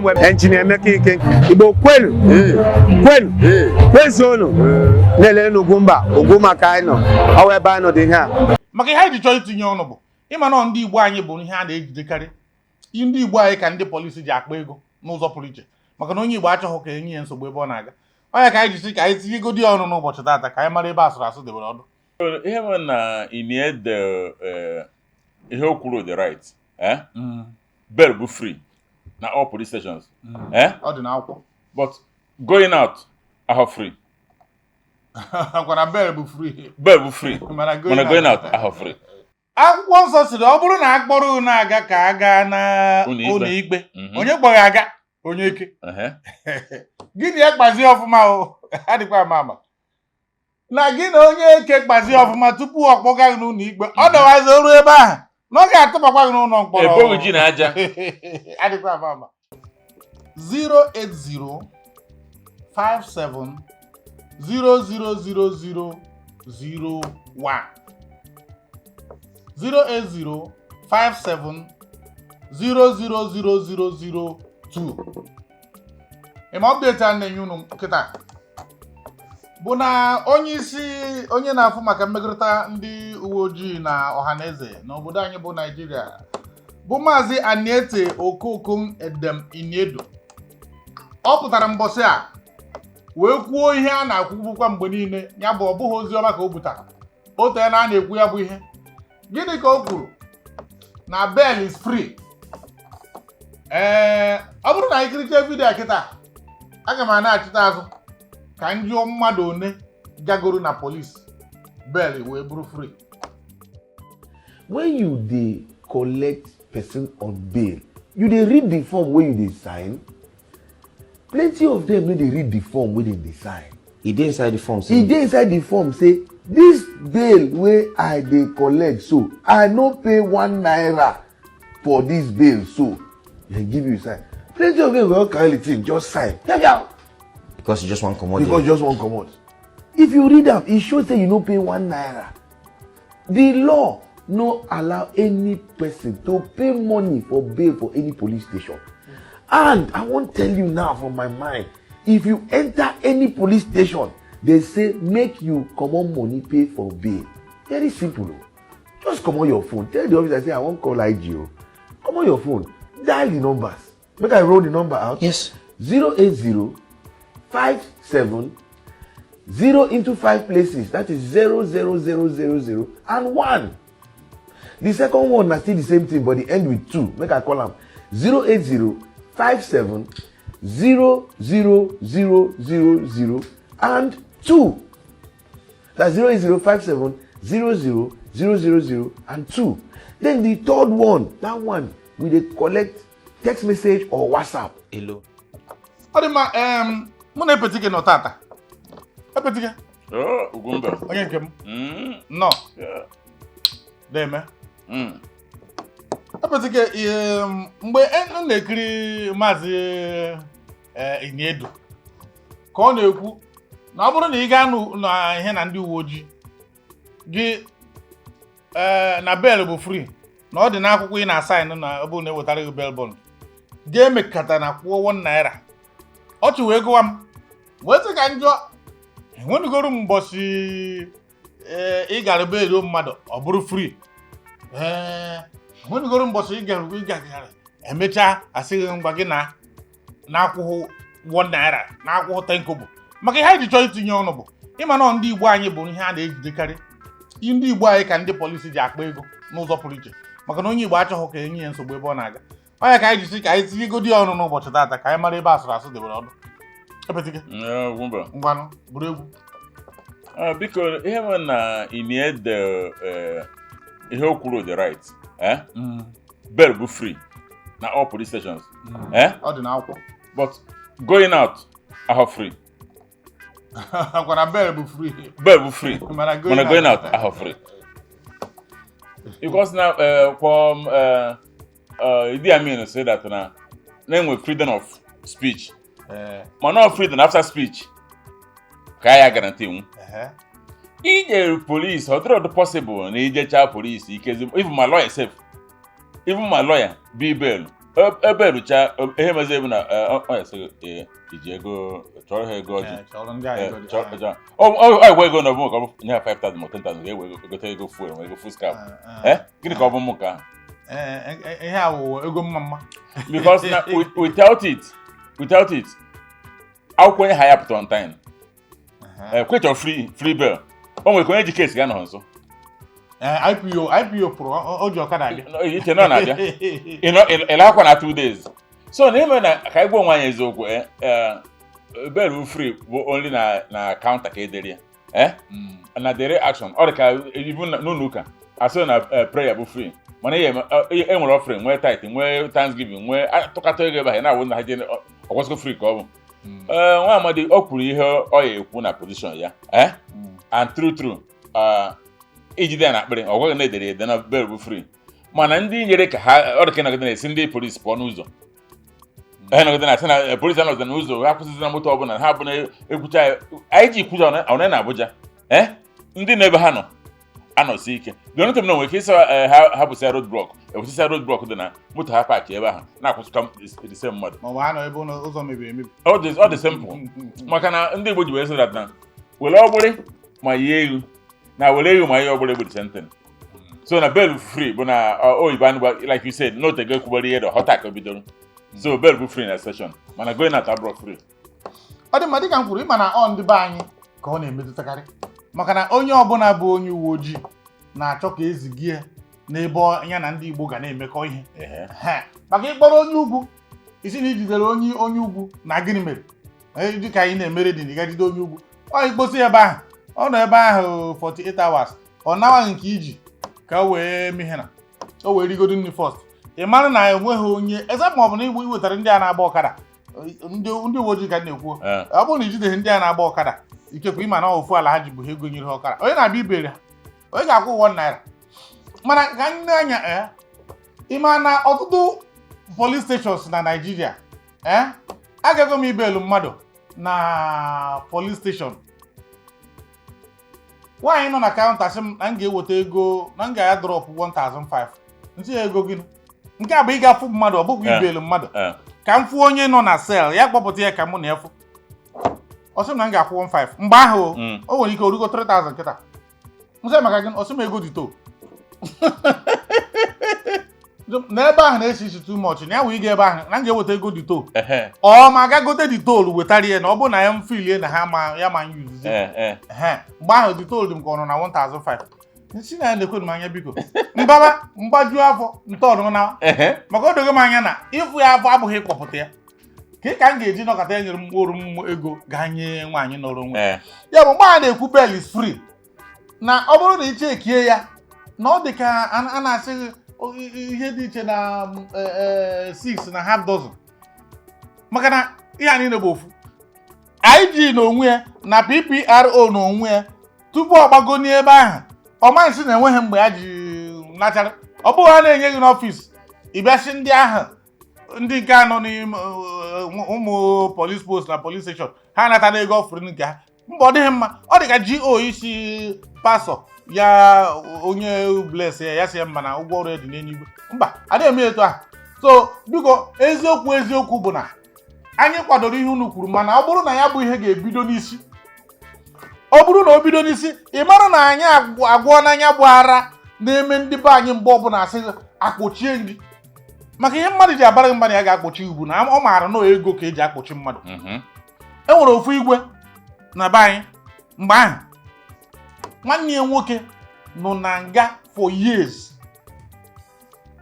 we engineer making Igbo kwelu kwezono lele no gumba oguma kaino aweba no dị ha maka ihe dị chọọ itinye ọnụ bụ ịma na ndị Igbo anyị bụ ihe a na-ejidekarị ndị Igbo anyị ka ndị polisi ji akpa ego n'ụzọ pụrụ iche maka na onye Igbo achọghị ka enye ya nsogbu ebe ọ na-aga onye ka anyị jisi ka anyị tinye ego dị ọnụ n'ụbọchị taata ka anyị mara ebe asụrụ asụ debere ọdụ ihe mere na inye ihe o kwuru the right bail bụ free na all police stations ọ dị n'akwụkwọ but going out ahụ free gwara bail bụ free mana going out ahụ free akwụkwọ nsọ sịrị ọ bụrụ na akpọrọ unu aga ka a gaa na ụlọ ikpe onye kpọrọ aga onye ike gịnị ya kpazie ọfụma o adịkwa ama na gị na onye eke kpazie ọfụma tupu ọ kpọga gị n'ụlọ ikpe ọ dọwazi oru ebe ahụ na ọ ga-atụbakwa gị n'ụlọ mkpọrọ eboghị ji na aja adịkwa ama 08057000001 08057000002 ịma update a na-enye unu kịta bụ na onye na-afụ maka mmekọrịta ndị uwe ojii na ọhaneze n'obodo anyị bụ Naịjirịa bụ Maazị Aniete Okokon Edem Iniedo ọ pụtara mbọsị a wee kwuo ihe a na-akwụbụkwa mgbe niile ya bụ ọ bụghị ozi ọma ka o butara otu ya na a na-ekwu ya bụ ihe gịnị ka o kwuru na bail is free ọ bụrụ na anyị kirịta vidiyo kịta aga m na-achịta azụ ka ndị mmadụ one gagoro na polisi bail wee bụrụ free. When you dey collect person on bail you dey read the form wey you dey sign. Plenty of them no dey read the form wey dem dey sign. E dey inside the form say. E dey inside the form say this bail wey I dey collect so I no pay 1 naira for this bail so dem give you sign. Plenty of them go carry the thing just sign. Because you just wan comot. Because just wan comot. If you read am e show say you no pay 1 naira. The law no allow any person to pay money for bail for any police station. And I wan tell you now from my mind, if you enter any police station, they say make you comot money pay for bail. Very simple o. Just comot your phone. Tell the officer say I wan call IGO. Comot your phone. Dial the numbers. Make I roll the number out. Yes. 08057 0 into 5 places. That is 00000 and 1. The second one na still the same thing but the end with 2. Make I call am 08057 00000 and 2. That's 08057 00000 and 2. Then the third one, that one we dey collect text message or WhatsApp. Hello. Ọ dị ma mụ na Epetike nọ tata. Epetike. Ugwumba. Onye nke m. Nọ. Deme. Epetike mgbe m na-ekiri Maazị Iniedo ka ọ na-ekwu na ọ bụrụ na ị gaa na ihe na ndị uwe ojii gị na bail bụ free na ọ dị n'akwụkwọ ị na-asaịn na ọ bụrụ na ewetara gị bail bond ga-emekata na kwụọ 1 naira ọchị wee gụwa m wee sị ka njọ enwenugoro m mbọsị ị gara bail mmadụ ọ bụrụ free enwenugoro mbọsị ị gara emechaa asịghị ngwa gị na-akwụghị 1 naira na-akwụghị 10 kobo maka ihe anyị ji chọọ itinye ọnụ bụ ịma na ndị Igbo anyị bụ ihe a na-ejidekarị ndị Igbo anyị ka ndị polisi ji akpa ego n'ụzọ pụrụ iche maka na onye Igbo achọghị ka enye ya nsogbu ebe ọ na-aga onye ka anyị jisi ka anyị tinye ego dị ọnụ n'ụbọchị taata ka anyị mara ebe asụrụ asụ debere ọdụ. Epetike ngwanụ bụrụ egwu. Biko ihe mere na Iniedo ihe o kwuru the right bail bụ free na all police stations. Ọ dị n'akwụkwọ. But going out ahụ free. Gwara bail bụ free. Mana going out ahụ free. Because now from Idi Amin say that na enwe freedom of speech. But not freedom after speech. Ka ya guarantee mu. Ije police, how do possible na ije cha police even my lawyer self. Even my lawyer be bail. ebe rucha ihe mezi ebu na ọ esi iji ego chọrọ ha ego ọjị ọ gwa ego na ọbụ ka ọ bụ nye ha 5,000 ma 10,000 ga-ewe gote ego fuel ma ego fuel scap gịnị ka ọ bụ m ka ihe a wụ ego mma because na without it akwụkwọ onye ha ya pụta on time kwechọ free bill o nwere ka onye ji case ga nọ nso IPO pụrụ o ji ọkada abịa iche nọ na-abịa ịla akwa na 2 days so na ime na ka igbo nwaanyị eziokwu bel free bụ only na counter ka edere ya na dere action ọ dị ka ibu n'ụlọ ụka asị na prayer bụ free mana e nwere offering nwee tithe nwee thanksgiving nwee atụkata ego ebe ahụ na-awụ na ha je ọgwọsịgo free ka ọ bụ nwa amadi ọ kwuru ihe ọ ya ekwu na position ya and true ijide ya na akpịrị ọ gwaghị na edere ede na bel bụ free mana ndị nyere ka ha ọ dị ka nọgide na-esi ndị polisi pụọ n'ụzọ ha nọgide na-asị na polisi anọgide n'ụzọ ha kwụsịzi na moto ọbụla ha bụ na ekwucha ya anyị ji kwucha ọnụ na Abuja ndị na ebe ha nọ anọsi ike the only time na nwere ike ịsa ha bụsịa road block ebụsịsịa road block dị na moto ha paakị ebe ahụ na-akwụsịka the same mmadụ ọ dị simple maka na ndị Igbo ji wee sị that na were ọgbụrị ma yie egwu na were egwu ma ihe ọgbụrị bụ the same thing so na bel free bụ na oyibo anụgba like you said n'ote ga ekwugbere ihe dị họta ka o bidoro so bel bụ free na session mana going out abroad free ọ dị mma dịka m kwuru ịma na ọ ndị be anyị ka ọ na-emetụtakarị maka na onye ọbụla bụ onye uwe ojii na-achọ ka ezigie n'ebe ya na ndị Igbo ga na-emekọ ihe maka ịkpọrọ onye ugwu isi na ijidere onye ugwu na gịnị mere dịka anyị na-emere dị na ịgajide onye ugwu ọ ikposi ebe ahụ ọ nọ ebe ahụ 48 hours ọ nawaghị nke iji ka o wee mee na o wee rigodo nri first ị mara na enweghị onye except ma ọ bụ na Igbo iwetara ndị a na-agba ọkada ndị uwe ojii ka na-ekwu ọ bụrụ na ijideghị ndị a na-agba ọkada ikekwe ịma na ofu ala ha ji bụ ha ego nyere ha ọkara onye na-abịa ibere ha onye ga-akwụ 1 naira mana ka nne anya ịma na ọtụtụ police stations na Nigeria agaghị m ibelu mmadụ na police station nwaanyị nọ na kaụnta sị m na m ga-eweta ego na m ga-ya drọp 1,500 ntị ya ego gịnị nke a bụ ịgafụ mmadụ ọ bụghị ibelu mmadụ ka m fụ onye nọ na sel ya kpọpụta ya ka mụ na-efu ọsị m na m ga-akwụ 15 mgbe ahụ o nwere ike orugo 3,000 kịta nsị maka gịnị ọsị m ego dito n'ebe ahụ na-esi isi too much na ya wee ịga ebe ahụ na m ga-eweta ego dito ọ ma ga gote ditolu wetara ya na ọ bụ na ya m filie na ha ya ma yuzi mgbe ahụ ditolu dị m ka ọ nọ na 1,500 nsi na ya na-ekwe m anya biko mbaba mgbajuo afọ ntọọdụ na maka o dogo m anya na ịfụ ya afọ abụghị ịkpọpụta ya ka m ga-eji nọkọta ya nyere m oru m ego gaa nye nwaanyị nọrọ onwe ya bụ mgbe a na-ekwu bel is free na ọ bụrụ na iche ekie ya na ọ dị ka a na-asị ihe dị iche na 6 na half dozen maka na ihe a niile bụ ofu IG na onwe ya na PPRO na onwe ya tupu ọ gbago n'ebe ahụ ọmansi na-enweghị mgbe ya ji nachara ọ bụghị ha na-enye gị n'ọfịs ịbịasị ndị ahụ ndị nke anọ n'ime ụmụ police post na police station ha natara ego ọfụrụ nke ha mba ọ dịghị mma ọ dị ka GO isi pasọ ya onye bless ya si ya mma na ụgwọ ọrụ dị n'eluigwe mba adịghị eme etu ahụ so biko eziokwu bụ na anyị kwadoro ihe unu kwuru mana ọ bụrụ na ya bụ ihe ga-ebido n'isi ọ bụrụ na o bido n'isi ị mara na anyị agwọ n'anya bụ ara na-eme ndị be anyị mgbe ọbụla asị akpọchie gị maka ihe mmadụ ji abara mmadụ ya ga-akpọchi ugwu na ọ maara na ego ka eji akpọchi mmadụ e nwere ofu igwe na be anyị mgbe ahụ nwanne ya nwoke nọ na nga for years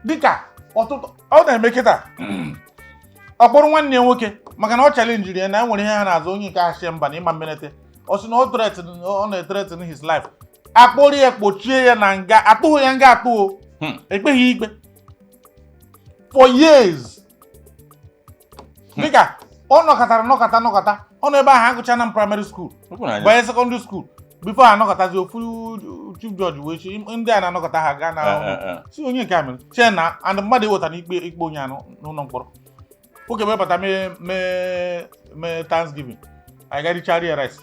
dịka ọtụtụ ọ na-eme kịta ọ kpọrọ nwanne ya nwoke maka na ọ chalenjiri ya na enwere ihe ha na-azụ onye nke achị mba na ịma mmenete ọ sị na ọ na-threaten his life akpọrọ ya kpochie ya na nga atụghị ya nga atụghị ekpeghị ikpe for years dịka ọ nọkọta ọ nọ ebe ahụ agụcha na primary school banye secondary school before anọkọtazi ofu chief judge wee chi ndị a na-anọkọta ha gaa na si onye nke a mere chee na and mmadụ ewetara ikpe onye anọ n'ụlọ mkpọrọ oge mebata mee Thanksgiving anyị garichara ya rice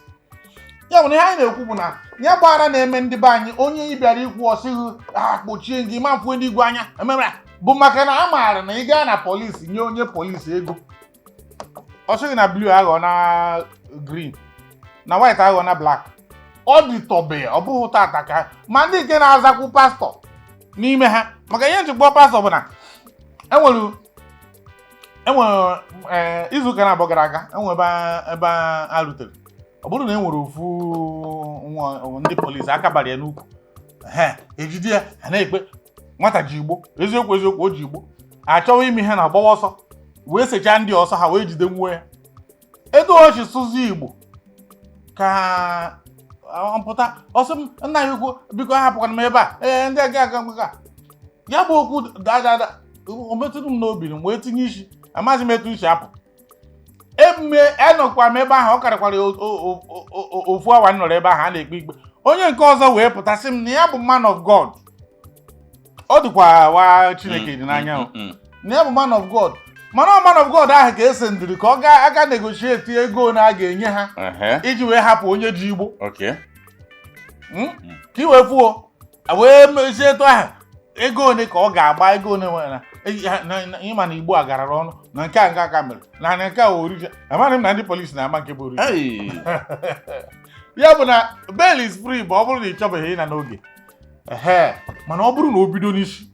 ya bụ na ihe anyị na-ekwu bụ na ya gbara na-eme ndị be anyị onye ị bịara ikwu ọsịghị kpochie gị ma mfue ndị igwe anya emere bụ maka na a maara na ị gaa na polisi nye onye polisi ego ọ sịghị na blue aghọ na green na white aghọ na black ọ dị tọbe ọ bụghị tata ka ma ndị nke na-azakwu pastọ n'ime ha maka ihe njikpọ pastọ bụ na enwere izuụka na-abụọ gara aga enwe ebe a rutere ọ bụrụ na e nwere ofu ndị polisi aka bara ya n'ukwu ejide ya ha na-ekpe nwata ji igbo eziokwu o ji igbo achọwa ime ihe na gbawa ọsọ wee sechaa ndị ọsọ ha wee jide nwa ya edo ochi sụzi igbo ka mpụta ọsọ m nna ya ukwu biko ahapụkwana m ebe a ndị aga ya bụ okwu dada o metụrụ m n'obi m wee tinye isi amaghị m etu isi apụ enọkwa m ebe ahụ ọ karịkwara ofu awa nọrọ ebe ahụ a na-ekpe ikpe onye nke ọzọ wee pụtasị m na ya bụ man of God ọ dịkwa wa Chineke dị n'anya na ya bụ man of God mana man of God ahụ ka ese ndiri ka ọ ga negotiate ego na a ga-enye ha iji wee hapụ onye ji igbo ka i wee fuo wee mezie etu ahụ ego one ka ọ ga-agba ego one nwere na ịma na igbo a garara ọnụ na nke a aka mere na nke a orija amaghị m na ndị polisi na-ama nke bụ orija ya bụ na bail is free bụ ọ bụrụ na ị chọbeghị ịna n'oge mana ọ bụrụ na o bido n'isi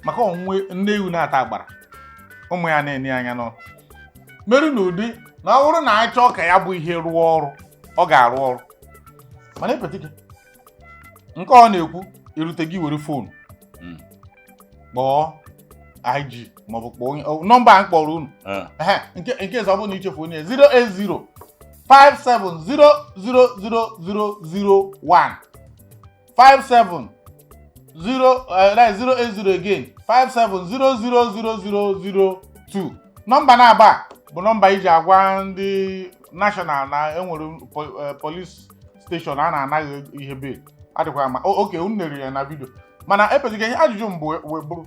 maka onwe nne ewu na-ata agbara ụmụ ya na-enye anya n'ọrụ merụ n'ụdị na ọ bụrụ na anyị chọọ ka ya bụ ihe rụọ ọrụ ọ ga-arụ ọrụ mana epetike nke ọ na-ekwu irute gị were foonu kpọọ IG maọbụ kpọọ onye nọmba a mkpọrọ unu nke ọzọ ọ bụrụ na ichefu onye 080 57000001 080 again 57000002 nọmba na-aba bụ nọmba iji agwa ndị national na enwere police station a na-anaghị ihe bail adịkwa ma oke unu nere ya na vidio mana epeziga ihe ajụjụ mbụ wee bụrụ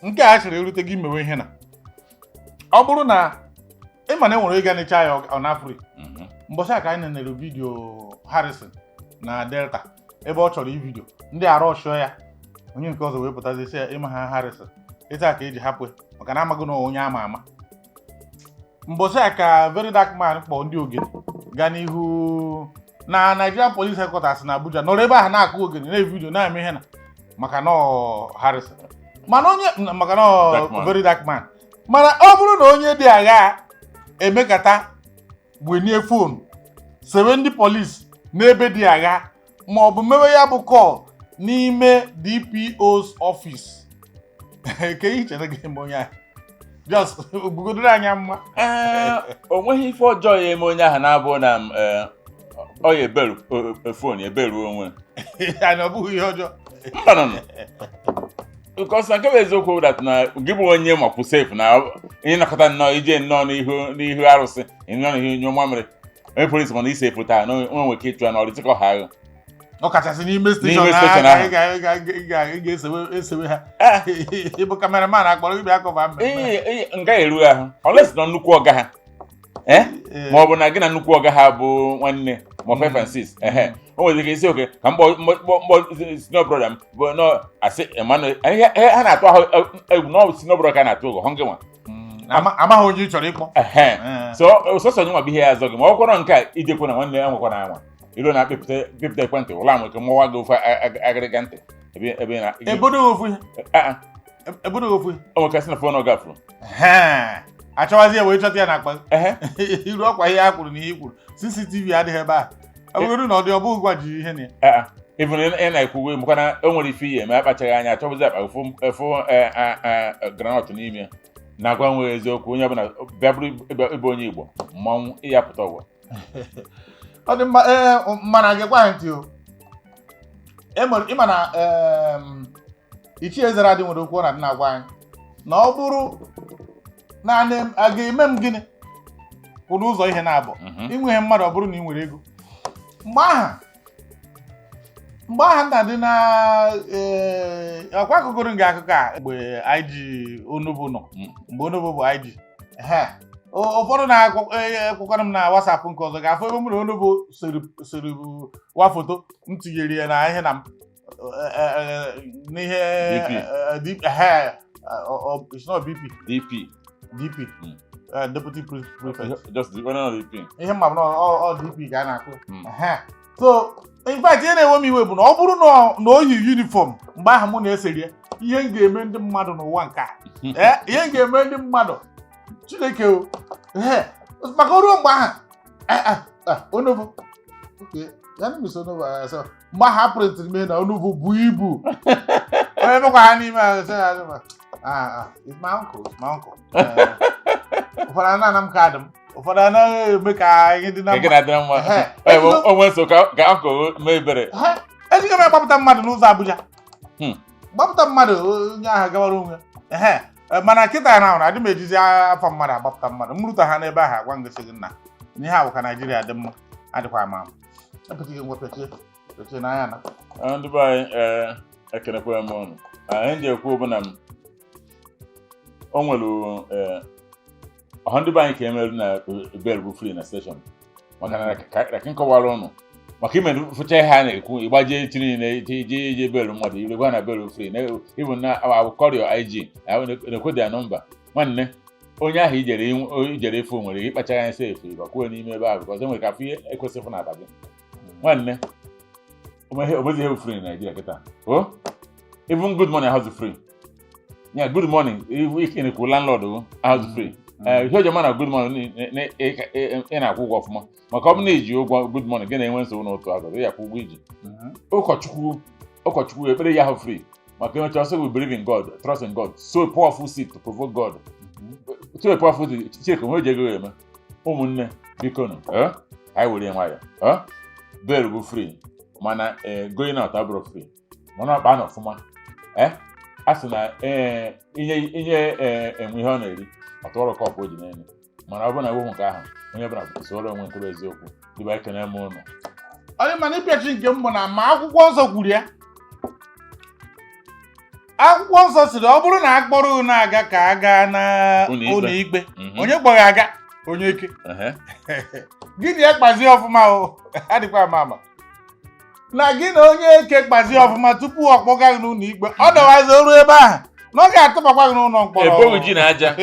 nke a chịrị erute gị mewe ihe na ọ bụrụ na ịma na enwere ịga necha ya ọnafri mbọchị a ka anyị nenere vidio Harrison na Delta ebe ọ chọrọ ividio ndị arụ ọchụọ ya onye nke ọzọ wee pụtazi ya ịma ha Harrison ịta ka eji hapụ maka na amaghị na onye ama ama mbọchị a ka Very Dark Man kpọọ ndị ogene gaa n'ihu na Nigerian Police Headquarters na Abuja nọrọ ebe ahụ na-akụ ogene na vidio na-eme ihe na maka na Harrison mana onye maka na Very Dark Man mana ọ bụrụ na onye dị agha emekata gbenye fonu sewe ndị polisi n'ebe dị agha ma ọ bụ mewe ya bụ kọl n'ime DPO's office ka ihe chere gị eme onye ahụ just bugodoro anya mma o nweghị ife ọjọọ ya eme onye ahụ na-abụ na ọ ya eberu fon eberu onwe ya ọ bụghị ihe ọjọọ mba because na nke bụ eziokwu dat na gị bụ onye makwụ safe na onye nakọta nnọọ ije nnọọ n'ihu arụsị nnọọ n'ihu nyụ mamịrị onye polisi mana isi efota na onwe nwere ike ịchụ ya n'ọrụ chịkọ ha agụ ọ kachasị n'ime steshọn ga-esewe ha ịbụ kameraman akpọrọ ibe akọba mbe nga eru ahụ unless na nnukwu ọga ha ma ọ bụ na gị na nnukwu ọga ha bụ nwanne ma 5 and 6 o nwere ike isi oke ka mkpọ senior brother m bụ nọ asị Emmanuel ha na-atụ ahụ egwu na senior brother ka na-atụ ụgwọ hụ gị nwa amaghị onye ị chọrọ ịkpọ so sọsọ nye nwa bụ ihe ya azọ gị ma ọ kwọrọ nke a ijekwu na nwanne ya nwekwana anwa iro na-apịpụta ekwentị ụlọ amụ ka mụwa gị ofe agịrịga ntị ebe na ebodo ofu o nwekasị na fon ọ gafuru achọwazi wee chọta ya na akpa iru ọkwa ihe a kwuru na ihe i kwuru CCTV adịghị ebe a ọ bụrụ na ọ dị ọ bụghị gwa ji ihe na ya even ị na-ekwuwe mụkwana o nwere ife ihe eme akpachaghị anya achọbụzi akpa efu granọt n'ime ya na-agwa nwere eziokwu onye ọbụla bịa bụrụ ebe onye Igbo mmanwụ ịyapụta ụwa ọ dị mma mana gịkwa ntị o ịma na Ichie Ezara dị nwere okwu ọ na-adị na-agwa anyị na ọ bụrụ naanị a ga-eme m gịnị kwụrụ ụzọ ihe na-abụ inweghị mmadụ ọ bụrụ na ị nwere ego mgbe aha nna dị na ọkwa akụkọrọ nga akụkọ a mgbe IG Onobo nọ mgbe Onobo bụ IG ụfọdụ na-akwụkwara m na WhatsApp nke ọzọ ga-afụ ebe mụ na Onobo siri wa foto m tinyere ya na ihe na n'ihe It's not BP. DP. DP. Deputy Prefect. Just the one of DP. Ihe mma bụ all DP ka a na-akụ. So, in fact, ihe na-ewe m iwe bụ na ọ bụrụ na o yi uniform mgbe ahụ mụ na-eseri ya, ihe m ga-eme ndị mmadụ n'ụwa nke a. Ihe m ga-eme ndị mmadụ. Chineke o. Maka ruo mgbe ahụ. Onovo. Okay. Ya na miso Onovo so mgbe ahụ print me na Onovo bụ ibu. Onye mekwa ha n'ime ahụ sị ya it's my uncle. Ụfọdụ anaghị m kaadị m. Ụfọdụ anaghị eme ka anyị dị na mma. Onwe nso ka uncle mee ebere. Ejighị m agbapụta mmadụ n'ụzọ Abuja. Gbapụta mmadụ onye ahụ gawara onwe. Mana kịta na ahụ adị m ejizi afọ mmadụ agbapụta mmadụ. M rụta ha n'ebe ahụ agwa ngosị gị nna. N'ihe ahụ ka Naijiria dị mma adịkwa ama ama. Epụtịghị ngwa pechie n'anya na. Ndị be anyị ekenekwa m ọnụ. Anyị ji ekwu bụ na o nwere ọha ndị be anyị ka emerụ na bel bụ free na steshọn maka na ka nkọwara ọnụ maka ime fụcha ihe a na-ekwu ịgbaje tiri niile ije bel mmadụ iregwa na bel free ịbụ na awụkọrịọ IG na-ekwe ya nọmba nwanne onye ahụ ijere efu nwere ịkpachara anya sefu ịbakwuo n'ime ebe ahụ bikọz enwere ka afọ ihe ekwesịfụ na aba gị nwanne omezi ihe bụ free na Nigeria kịta even good morning house free yeah good morning if in a landlord house free ihe ọjọọ na good morning ị na-akwụ ụgwọ ọfụma maka ọ bụ na-eji ụgwọ good morning gị na-enwe nsogbu n'otu agụrụ ya kwụ ụgwọ iji ụkọchukwu ekpere ya ahụ free maka enwecha ọsọ we believe in God trust in God so a powerful seed to provoke God so a powerful Chineke nwe ego eme ụmụnne biko nụ anyị were nwayọ bel bụ free mana going out abụrụ free mana ọkpa na ọfụma a sị na inye enwe ihe ọ na-eri ọtụọrọ kọpụ o ji n'elu mana ọ bụrụ na ewu nke ahụ onye bụla soro onwe nke bụ eziokwu dịba ekene m ụnụ onye mana ịpịachi nke m bụ na ma akwụkwọ nsọ kwuru ya akwụkwọ nsọ sịrị ọ bụrụ na akpọrọ unu aga ka a gaa na ụlọ ikpe onye kpọrọ aga onye eke gịnị ya kpazie ọfụma o adịkwa ama na gị na onye eke kpazie ọfụma tupu ọ kpọga gị n'ụlọ ikpe ọ dọwazi oru ebe ahụ na ọ ga-atụbakwa gị n'ụlọ mkpọrọ eboghị ji na aja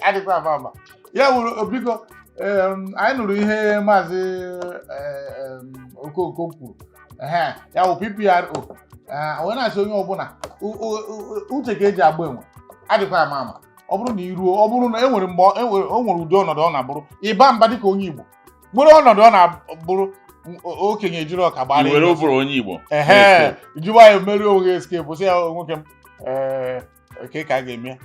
adịkwa ama ya wuru biko anyị nụrụ ihe maazị Okooko kwuru ya wụ PPRO onye na-asị onye ọbụla uche ka eji agba enwe adịkwa ama ọ bụrụ na iruo ọ bụrụ na enwere mgbe o nwere ụdị ọnọdụ ọ na-abụrụ ịba mba dịka onye Igbo nwere ọnọdụ ọ na-abụrụ okenye jiri ọka gbara were ụbụrụ onye Igbo jiwa ya merie onwe escape sị ya nwoke m ke ka a ga-eme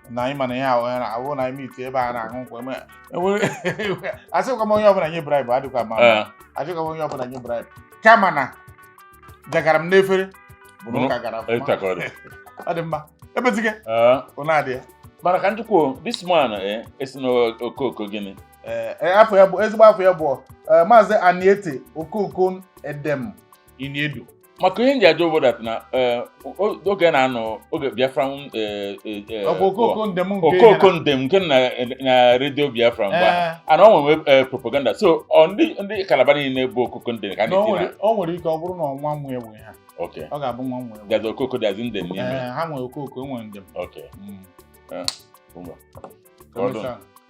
na ịma na ihe ahụ na ime ite ebe a na-aṅụ nkwụ asịkwa m onye ọbụla nye bribe adịkwa ma achịkwa m onye ọbụla nye bribe kama na jagara m n'efere bụrụ ụka gara ọ dị mma ebezike ụnụ adị ya mana ka njikwa this man esi n'Okooko gịnị afọ ya bụ ezigbo afọ ya bụ maazị Aniete Okooko Edem Iniedu maka ihe nji ajọ obodo na oge na-anọ oge Biafra Okooko Ndem nke na redio Biafra mgbe ana ọ nwere propaganda so ndị Calabar niile bụ Okooko Ndem ka o nwere ike ọ bụrụ na nwa mmụ egbe ha ọ ga-abụ nwa mmụ egbe gazi Okooko dazi Ndem n'ime ha nwere Okooko enwere Ndem okay